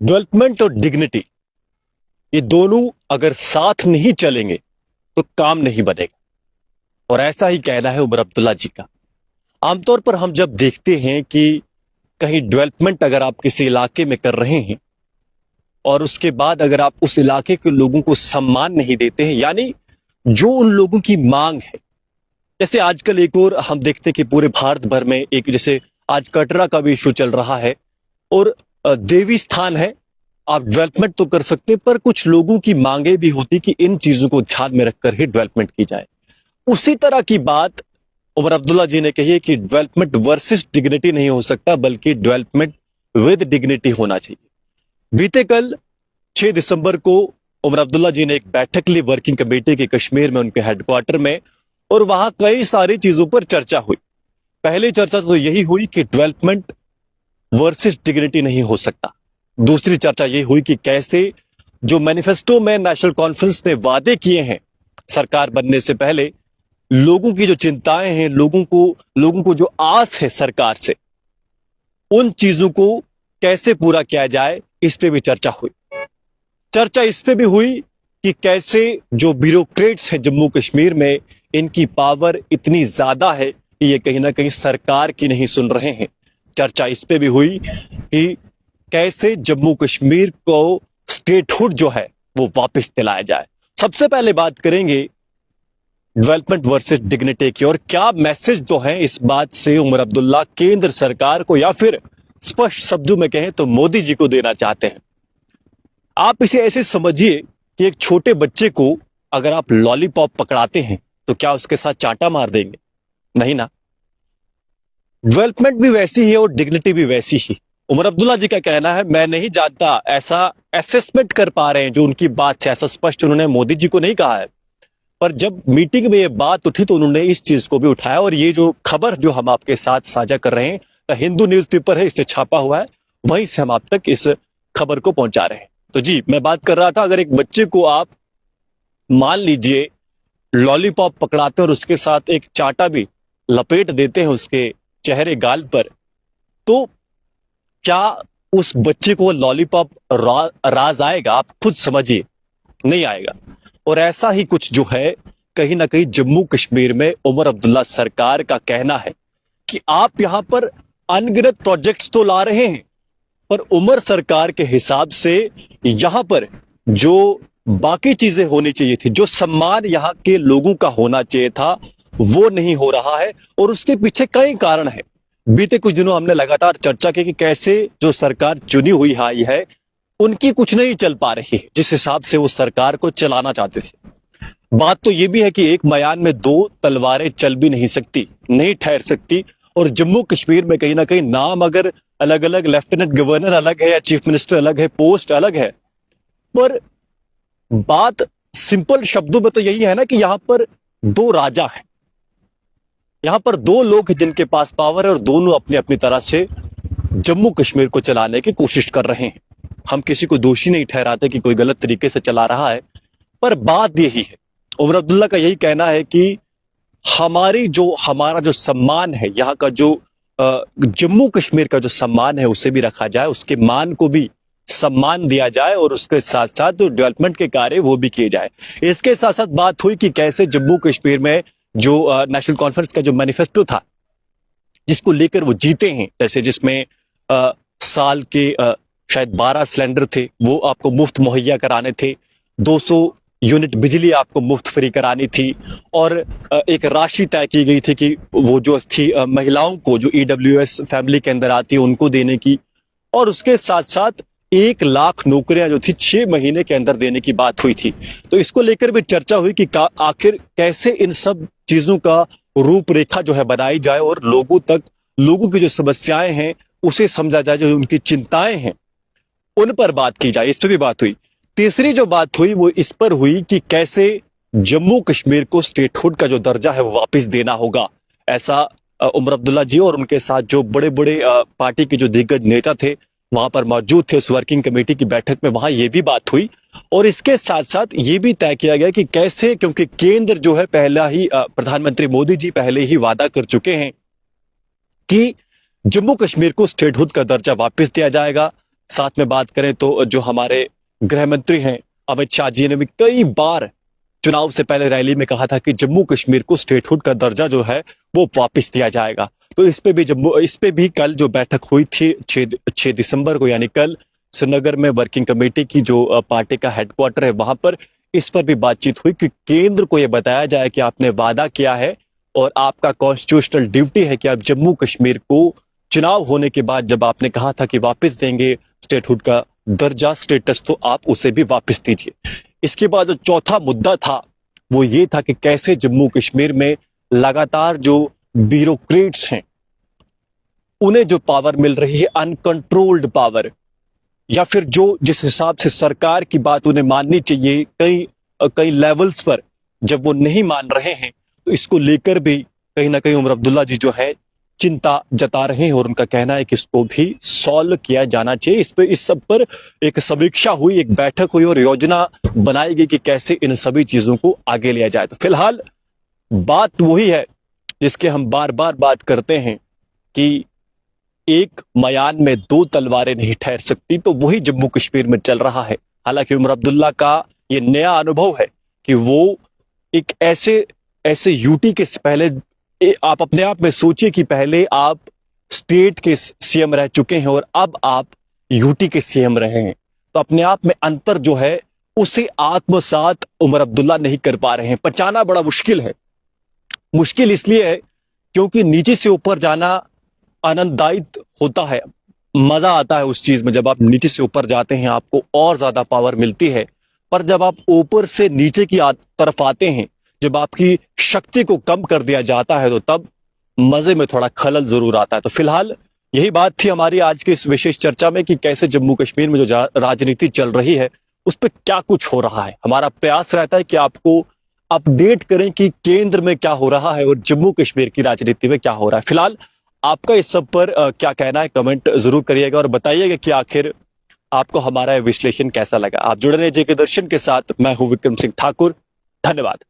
Development और dignity, ये दोनों अगर साथ नहीं चलेंगे तो काम नहीं बनेगा। और ऐसा ही कहना है उमर अब्दुल्ला जी का। आमतौर पर हम जब देखते हैं कि कहीं डेवलपमेंट अगर आप किसी इलाके में कर रहे हैं और उसके बाद अगर आप उस इलाके के लोगों को सम्मान नहीं देते हैं, यानी जो उन लोगों की मांग है, जैसे आजकल एक और हम देखते हैं कि पूरे भारत भर में एक, जैसे आज कटरा का भी इशू चल रहा है और देवी स्थान है, आप डेवलपमेंट तो कर सकते हैं पर कुछ लोगों की मांगे भी होती कि इन चीजों को ध्यान में रखकर ही डेवलपमेंट की जाए। उसी तरह की बात उमर अब्दुल्ला जी ने कही है कि डेवलपमेंट वर्सेस डिग्निटी नहीं हो सकता, बल्कि डेवलपमेंट विद डिग्निटी होना चाहिए। बीते कल 6 दिसंबर को उमर अब्दुल्ला जी ने एक बैठक ली वर्किंग कमेटी की कश्मीर में, उनके हेडक्वार्टर में, और वहां कई सारी चीजों पर चर्चा हुई। पहली चर्चा तो यही हुई कि डेवलपमेंट वर्सेस डिग्निटी नहीं हो सकता। दूसरी चर्चा यही हुई कि कैसे जो मैनिफेस्टो में नेशनल कॉन्फ्रेंस ने वादे किए हैं सरकार बनने से पहले, लोगों की जो चिंताएं हैं, लोगों को जो आस है सरकार से, उन चीजों को कैसे पूरा किया जाए, इस पे भी चर्चा हुई। चर्चा इस पे भी हुई कि कैसे जो ब्यूरोक्रेट्स हैं जम्मू कश्मीर में, इनकी पावर इतनी ज्यादा है कि ये कहीं ना कहीं सरकार की नहीं सुन रहे हैं। चर्चा इस पे भी हुई कि कैसे जम्मू कश्मीर को स्टेटहुड जो है वो वापस दिलाया जाए। सबसे पहले बात करेंगे डेवलपमेंट वर्सेस डिग्निटी की, और क्या मैसेज तो है इस बात से उमर अब्दुल्ला केंद्र सरकार को, या फिर स्पष्ट शब्दों में कहें तो मोदी जी को देना चाहते हैं। आप इसे ऐसे समझिए कि एक छोटे बच्चे को अगर आप लॉलीपॉप पकड़ाते हैं तो क्या उसके साथ चांटा मार देंगे? नहीं ना। डेवलपमेंट भी वैसी ही है और डिग्निटी भी वैसी ही। उमर अब्दुल्ला जी का कहना है, मैं नहीं जानता ऐसा असेसमेंट कर पा रहे हैं जो उनकी बात से, ऐसा स्पष्ट उन्होंने मोदी जी को नहीं कहा है, पर जब मीटिंग में ये बात उठी तो उन्होंने इस चीज को भी उठाया। और ये जो खबर जो हम आपके साथ साझा कर रहे हैं, हिंदू न्यूज़पेपर है, इससे छापा हुआ है, वहीं से हम आप तक इस खबर को पहुंचा रहे हैं। तो जी, मैं बात कर रहा था, अगर एक बच्चे को आप मान लीजिए लॉलीपॉप पकड़ाते हैं और उसके साथ एक चांटा भी लपेट देते हैं उसके चेहरे गाल पर, तो क्या उस बच्चे को लॉलीपॉप राज आएगा? आप खुद समझिए, नहीं आएगा। और ऐसा ही कुछ जो है कहीं ना कहीं जम्मू कश्मीर में उमर अब्दुल्ला सरकार का कहना है कि आप यहां पर अनगिनत प्रोजेक्ट्स तो ला रहे हैं, पर उमर सरकार के हिसाब से यहां पर जो बाकी चीजें होनी चाहिए थी, जो सम्मान यहां के लोगों का होना चाहिए था, वो नहीं हो रहा है। और उसके पीछे कई कारण है। बीते कुछ दिनों हमने लगातार चर्चा की कि कैसे जो सरकार चुनी हुई आई है, उनकी कुछ नहीं चल पा रही है जिस हिसाब से वो सरकार को चलाना चाहते थे। बात तो ये भी है कि एक म्यान में दो तलवारें चल भी नहीं सकती, नहीं ठहर सकती। और जम्मू कश्मीर में कहीं ना कहीं नाम अगर अलग अलग, लेफ्टिनेंट गवर्नर अलग है या चीफ मिनिस्टर अलग है, पोस्ट अलग है, पर बात सिंपल शब्दों में तो यही है ना कि यहां पर दो राजा हैं, यहां पर दो लोग हैं जिनके पास पावर है और दोनों अपनी अपनी तरह से जम्मू कश्मीर को चलाने की कोशिश कर रहे हैं। हम किसी को दोषी नहीं ठहराते कि कोई गलत तरीके से चला रहा है, पर बात यही है, उमर अब्दुल्ला का यही कहना है कि हमारा जो सम्मान है, यहाँ का जो जम्मू कश्मीर का जो सम्मान है उसे भी रखा जाए, उसके मान को भी सम्मान दिया जाए और उसके साथ साथ जो डेवलपमेंट के कार्य वो भी किए जाए। इसके साथ साथ बात हुई कि कैसे जम्मू कश्मीर में जो नेशनल कॉन्फ्रेंस का जो मैनिफेस्टो था, जिसको लेकर वो जीते हैं, जैसे जिसमें साल के शायद 12 सिलेंडर थे, वो आपको मुफ्त मुहैया कराने थे, 200 यूनिट बिजली आपको मुफ्त फ्री करानी थी, और एक राशि तय की गई थी कि वो जो थी महिलाओं को, जो EWS फैमिली के अंदर आती है, उनको देने की, और उसके साथ साथ 1 लाख नौकरियां जो थी 6 महीने के अंदर देने की बात हुई थी। तो इसको लेकर भी चर्चा हुई कि आखिर कैसे इन सब चीजों का रूपरेखा जो है बनाई जाए और लोगों की जो समस्याएं हैं उसे समझा जाए, जो उनकी चिंताएं हैं उन पर बात की जाए। इस पर भी बात हुई। तीसरी जो बात हुई वो इस पर हुई कि कैसे जम्मू कश्मीर को स्टेटहुड का जो दर्जा है वो वापस देना होगा। ऐसा उमर अब्दुल्ला जी और उनके साथ जो बड़े बड़े पार्टी के जो दिग्गज नेता थे वहां पर मौजूद थे उस वर्किंग कमेटी की बैठक में, वहां ये भी बात हुई। और इसके साथ साथ ये भी तय किया गया कि कैसे, क्योंकि केंद्र जो है पहला ही प्रधानमंत्री मोदी जी पहले ही वादा कर चुके हैं कि जम्मू कश्मीर को स्टेटहुड का दर्जा वापस दिया जाएगा, साथ में बात करें तो जो हमारे गृह मंत्री हैं अमित शाह जी ने भी कई बार चुनाव से पहले रैली में कहा था कि जम्मू कश्मीर को स्टेटहुड का दर्जा जो है वो वापस दिया जाएगा। तो इस पे भी कल जो बैठक हुई थी 6 दिसंबर को, यानी कल श्रीनगर में वर्किंग कमेटी की जो पार्टी का हेडक्वार्टर है वहां पर इस पर भी बातचीत हुई कि केंद्र को यह बताया जाए कि आपने वादा किया है और आपका कॉन्स्टिट्यूशनल ड्यूटी है कि आप जम्मू कश्मीर को चुनाव होने के बाद जब आपने कहा था कि वापस देंगे स्टेटहुड का दर्जा, स्टेटस, तो आप उसे भी वापस दीजिए। इसके बाद जो चौथा मुद्दा था वो ये था कि कैसे जम्मू कश्मीर में लगातार जो ब्यूरोक्रेट्स हैं उन्हें जो पावर मिल रही है अनकंट्रोल्ड पावर, या फिर जो जिस हिसाब से सरकार की बात उन्हें माननी चाहिए कई लेवल्स पर जब वो नहीं मान रहे हैं, तो इसको लेकर भी कहीं ना कहीं उमर अब्दुल्ला जी जो है चिंता जता रहे हैं और उनका कहना है कि इसको भी सॉल्व किया जाना चाहिए। इस सब पर एक समीक्षा हुई, एक बैठक हुई और योजना बनाई गई कि कैसे इन सभी चीजों को आगे लिया जाए। तो फिलहाल बात वही है जिसके हम बार बार बात करते हैं कि एक मयान में दो तलवारें नहीं ठहर सकती, तो वही जम्मू कश्मीर में चल रहा है। हालांकि उमर अब्दुल्ला का ये नया अनुभव है कि वो एक ऐसे यूटी के पहले आप अपने आप में सोचिए कि पहले आप स्टेट के सीएम रह चुके हैं और अब आप यूटी के सीएम रहे हैं, तो अपने आप में अंतर जो है उसे आत्मसात उमर अब्दुल्ला नहीं कर पा रहे हैं। पचाना बड़ा मुश्किल है। मुश्किल इसलिए है क्योंकि नीचे से ऊपर जाना आनंददायक होता है, मजा आता है उस चीज में। जब आप नीचे से ऊपर जाते हैं आपको और ज्यादा पावर मिलती है, पर जब आप ऊपर से नीचे की तरफ आते हैं, जब आपकी शक्ति को कम कर दिया जाता है, तो तब मजे में थोड़ा खलल जरूर आता है। तो फिलहाल यही बात थी हमारी आज की इस विशेष चर्चा में कि कैसे जम्मू कश्मीर में जो राजनीति चल रही है उस पर क्या कुछ हो रहा है। हमारा प्रयास रहता है कि आपको अपडेट करें कि केंद्र में क्या हो रहा है और जम्मू कश्मीर की राजनीति में क्या हो रहा है। फिलहाल आपका इस सब पर क्या कहना है कमेंट जरूर करिएगा और बताइएगा कि आखिर आपको हमारा विश्लेषण कैसा लगा। आप जुड़े रहिए जेके दर्शन के साथ। मैं हूं विक्रम सिंह ठाकुर। धन्यवाद।